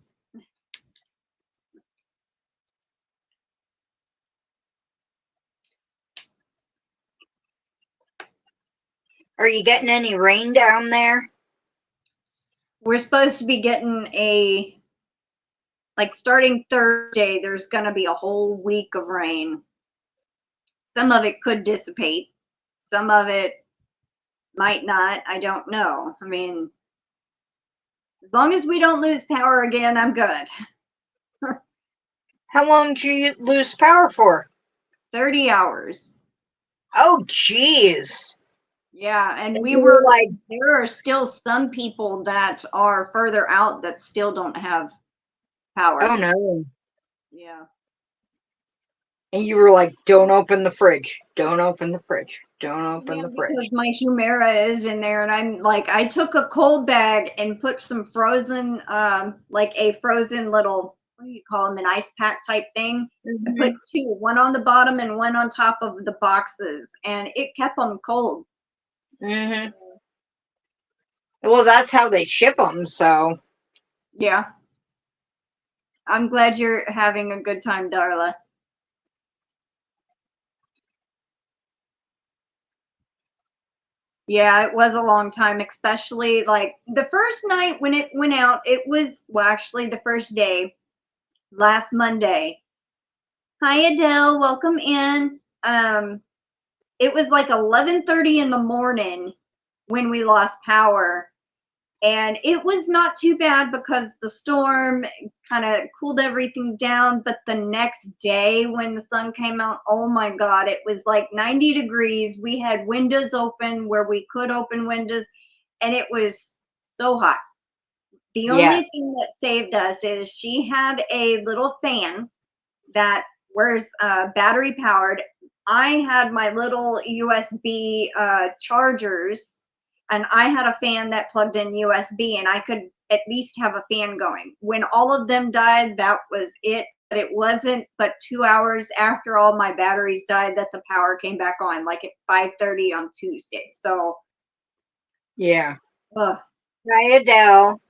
Are you getting any rain down there? We're supposed to be getting like starting Thursday, there's gonna be a whole week of rain. Some of it could dissipate. Some of it might not. I don't know. I mean, as long as we don't lose power again, I'm good. How long did you lose power for? 30 hours. Oh, jeez. Yeah, and we You were like, there are still some people that are further out that still don't have power. oh no. Yeah. And you were like, don't open the fridge. Don't open the fridge. Don't open the fridge. Because my Humira is in there, and I'm like, I took a cold bag and put some frozen, like a frozen little, what do you call them, an ice pack type thing. I put two, one on the bottom and one on top of the boxes, and it kept them cold. Mm-hmm. Well, that's how they ship them, so. Yeah. I'm glad you're having a good time, Darla. Yeah, it was a long time, especially like the first night when it went out. It was, well, actually the first day, last Monday. Hi, Adele, welcome in. It was like 11:30 in the morning when we lost power, And it was not too bad because the storm kind of cooled everything down. But the next day when the sun came out, oh my God, it was like 90 degrees. We had windows open where we could open windows, and it was so hot. The Yeah. only thing that saved us is she had a little fan that was battery powered. I had my little USB chargers, and I had a fan that plugged in USB, and I could at least have a fan going. When all of them died, that was it. But it wasn't but 2 hours after all my batteries died that the power came back on, like at 5:30 on Tuesday. So, Yeah. ugh. Hi, Adele.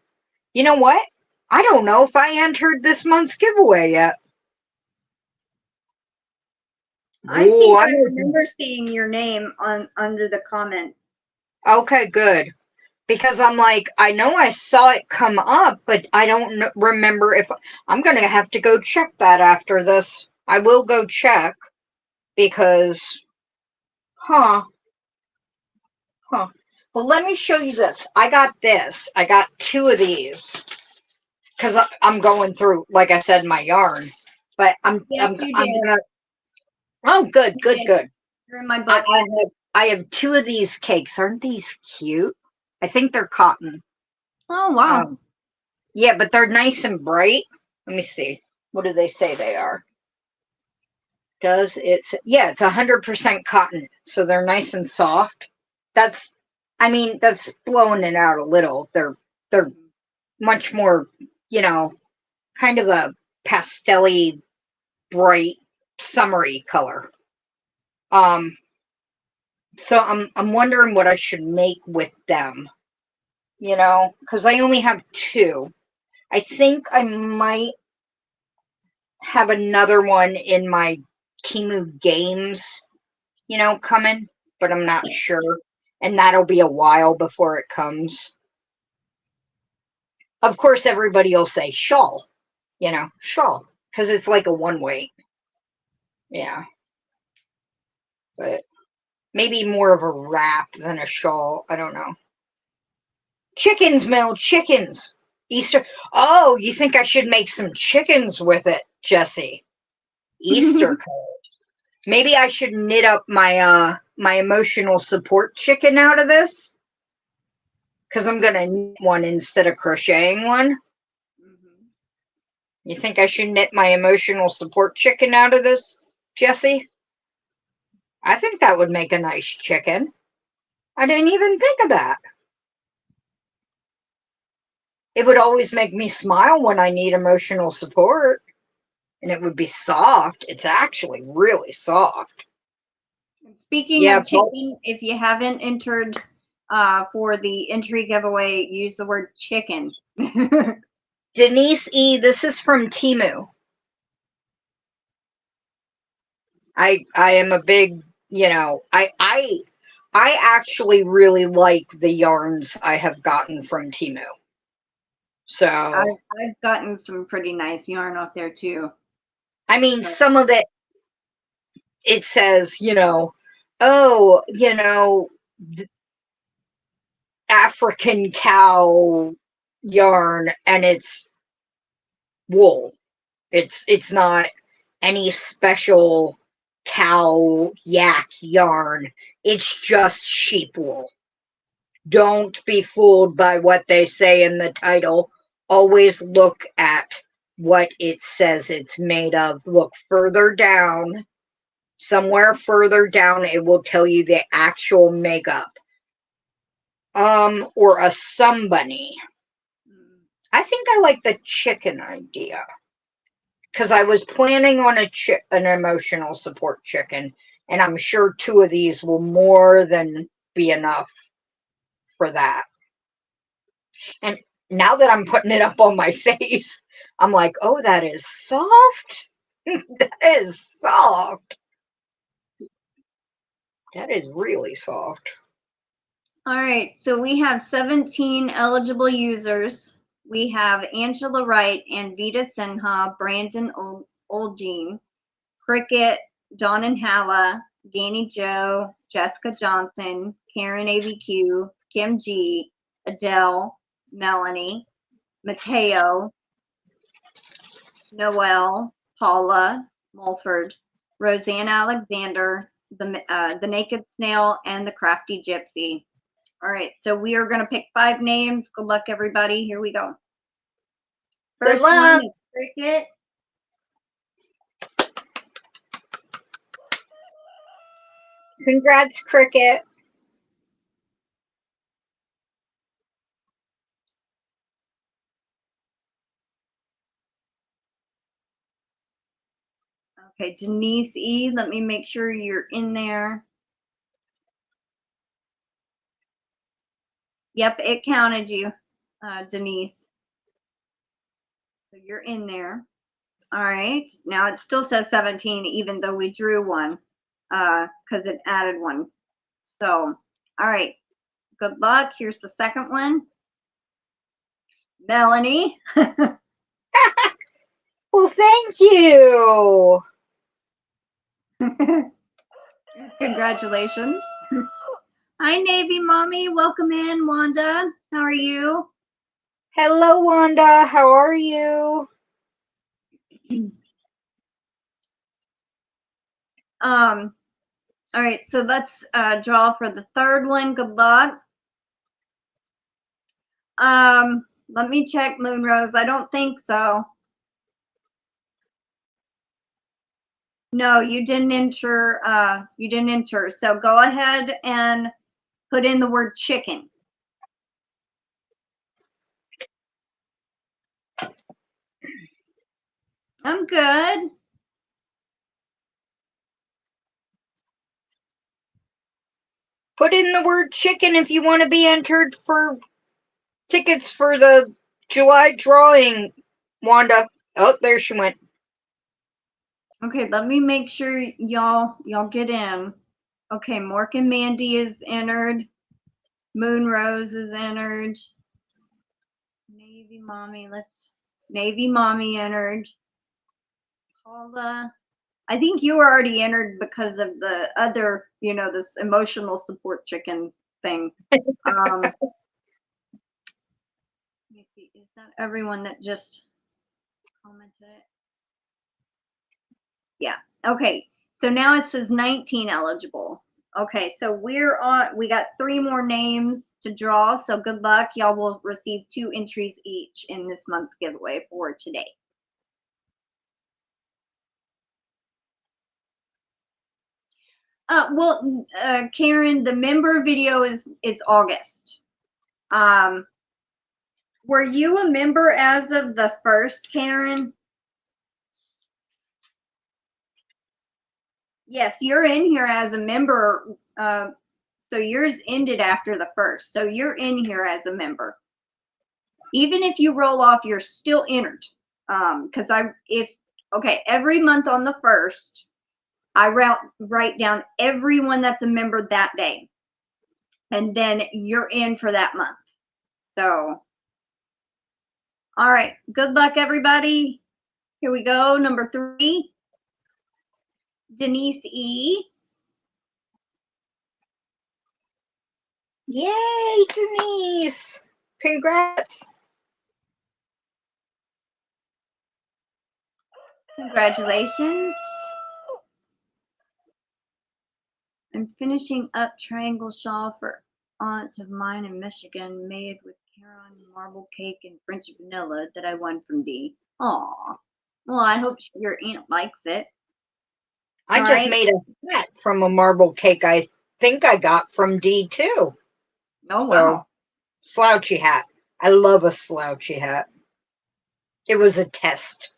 You know what? I don't know if I entered this month's giveaway yet. I Ooh, think I remember seeing your name on under the comments. okay, good. Because I'm like, I know I saw it come up, but I don't remember if I'm going to have to go check that after this. I will go check because, huh. Well, let me show you this. I got this. I got 2 of these because I'm going through, like I said, my yarn. But I'm gonna. Oh, good. You're in my book. I have 2 of these cakes. Aren't these cute? I think they're cotton. Oh wow. Yeah, but they're nice and bright. Let me see. What do they say they are? It's 100% cotton. So they're nice and soft. That's blowing it out a little. They're much more, kind of a pastel-y, bright, summery color. So I'm wondering what I should make with them, because I only have 2. I think I might have another one in my Temu games, coming, but I'm not sure. And that'll be a while before it comes. Of course, everybody will say shawl, shawl, because it's like a one weight. Yeah. But maybe more of a wrap than a shawl. I don't know. Chickens, Mel, chickens. Easter. Oh, you think I should make some chickens with it, Jesse? Easter colors. Maybe I should knit up my my emotional support chicken out of this, because I'm gonna knit one instead of crocheting one. You think I should knit my emotional support chicken out of this, Jesse? I think that would make a nice chicken. I didn't even think of that. It would always make me smile when I need emotional support. And it would be soft. It's actually really soft. Speaking of chicken, if you haven't entered for the entry giveaway, use the word chicken. Denyse E, this is from Temu. I am a big, I actually really like the yarns I have gotten from Temu. So I've gotten some pretty nice yarn off there too. I mean, some of it says, African cow yarn, and it's wool. It's not any special cow yak yarn. It's just sheep wool. Don't be fooled by what they say in the title. Always look at what it says it's made of. Look further down. Somewhere further down, it will tell you the actual makeup. Or a somebody. I think I like the chicken idea, because I was planning on an emotional support chicken, and I'm sure 2 of these will more than be enough for that. And now that I'm putting it up on my face, I'm like, oh, that is soft. That is soft. That is really soft. All right, so we have 17 eligible users. We have Angela Wright and Vita Sinha, Brandon Oljean, Cricket, Dawn and Halla, Ganni Joe, Jessica Johnson, Karen AVQ, Kim G, Adele, Melanie, Mateo, Noelle, Paula, Mulford, Rosanna Alexander, the Naked Snail, and the Crafty Gypsy. All right, so we are going to pick 5 names. Good luck, everybody. Here we go. First one is Cricket. Congrats, Cricket. Okay, Denyse E. Let me make sure you're in there. Yep, it counted you, Denyse. So you're in there. All right. Now it still says 17, even though we drew one, because it added one. So, all right. Good luck. Here's the second one. Melanie. Well, thank you. Congratulations. Hi, Navy Mommy. Welcome in, Wanda. How are you? Hello, Wanda. How are you? All right, so let's draw for the third one. Good luck. Let me check, Moonrose. I don't think so. No, you didn't enter. You didn't enter. So go ahead and put in the word chicken. I'm good. Put in the word chicken if you want to be entered for tickets for the July drawing, Wanda. Oh, there she went. Okay, let me make sure y'all get in. Okay, Mork and Mandy is entered. Moonrose is entered. Navy Mommy, Navy Mommy entered. Paula. I think you were already entered because of the other, this emotional support chicken thing. Let me see. Is that everyone that just commented it? Yeah. Okay. So now it says 19 eligible. Okay. So we got 3 more names to draw. So good luck. Y'all will receive 2 entries each in this month's giveaway for today. Karen, the member video is August. Were you a member as of the 1st, Karen? Yes, you're in here as a member. So yours ended after the 1st. So you're in here as a member. Even if you roll off, you're still entered. Because every month on the 1st, I write down everyone that's a member that day. And then you're in for that month. So, all right. Good luck, everybody. Here we go. Number 3, Denyse E. Yay, Denyse. Congrats. Congratulations. I'm finishing up triangle shawl for aunt of mine in Michigan, made with Caron marble cake and French vanilla that I won from Dee. Aw. Well, I hope your aunt likes it. I just made a hat from a marble cake I think I got from D too. Oh, wow. Slouchy hat. I love a slouchy hat. It was a test.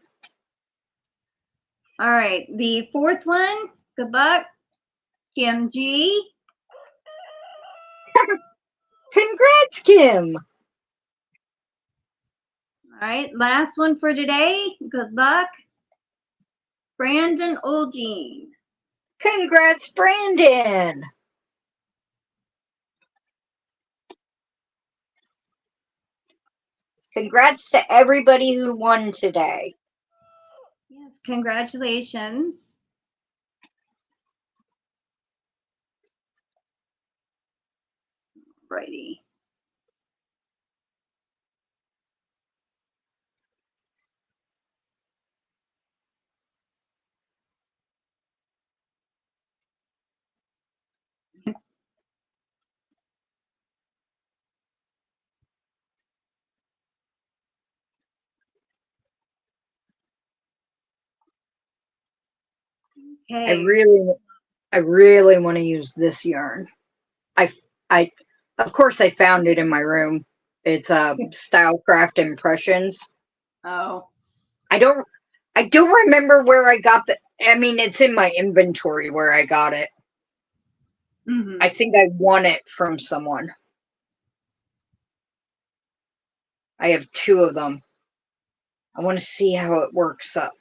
All right. The 4th one, good luck. Kim G. Congrats, Kim. All right. Last one for today. Good luck. Brandon Oljean. Congrats, Brandon. Congrats to everybody who won today. Yes, congratulations. Righty. I Okay. really want to use this yarn. I, of course, I found it in my room. It's Stylecraft Impressions. Oh. I don't remember where I got the. I mean, it's in my inventory where I got it. Mm-hmm. I think I won it from someone. I have 2 of them. I want to see how it works up.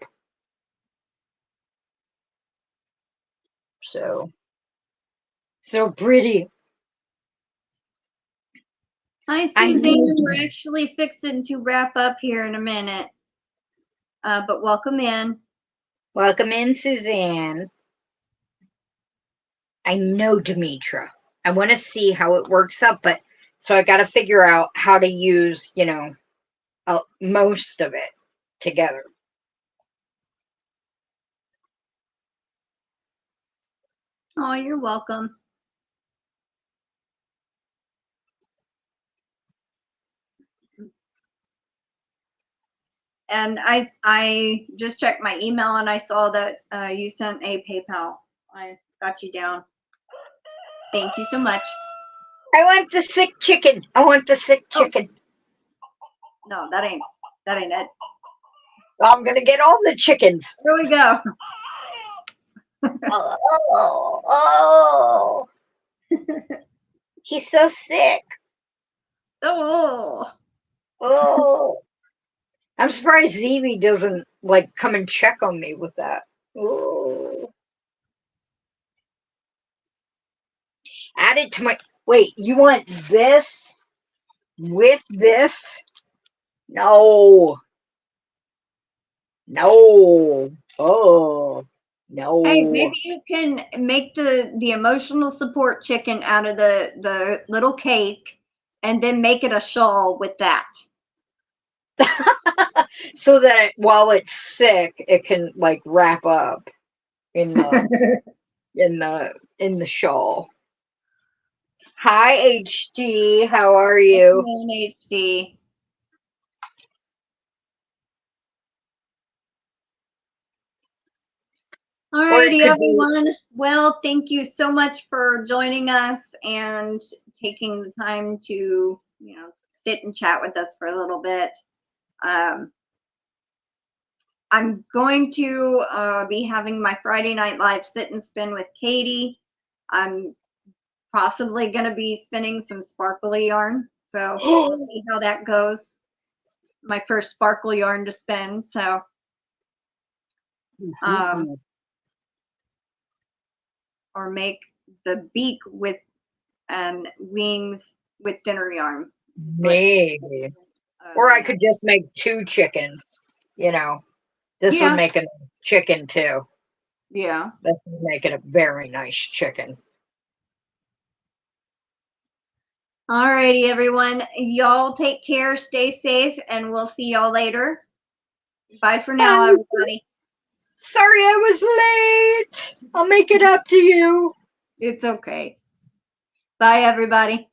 So pretty. Hi, Suzanne. We're actually fixing to wrap up here in a minute. But welcome in. Welcome in, Suzanne. I know Demetra. I want to see how it works up, but so I got to figure out how to use, most of it together. Oh, you're welcome. And I just checked my email and I saw that you sent a PayPal. I got you down. Thank you so much. I want the sick chicken. I want the sick chicken. No, that ain't it. I'm gonna get all the chickens. Here we go. Oh. He's so sick. Oh. I'm surprised Eveie doesn't come and check on me with that. Oh. Add it to my. Wait, you want this with this? No. Oh, no. Hey, maybe you can make the emotional support chicken out of the little cake and then make it a shawl with that. So that while it's sick, it can wrap up in the in the shawl. Hi HD, how are you? HD. Alrighty, everyone. Well, thank you so much for joining us and taking the time to, sit and chat with us for a little bit. I'm going to be having my Friday Night Live sit and spin with Katie. I'm possibly going to be spinning some sparkly yarn. So we'll see how that goes. My first sparkle yarn to spin. So, or make the beak with and wings with thinner yarn. Maybe. Or I could just make 2 chickens. This would make a chicken too. Yeah. This would make it a very nice chicken. Alrighty, everyone. Y'all take care, stay safe, and we'll see y'all later. Bye for now, everybody. Sorry I was late. I'll make it up to you. It's okay. Bye, everybody.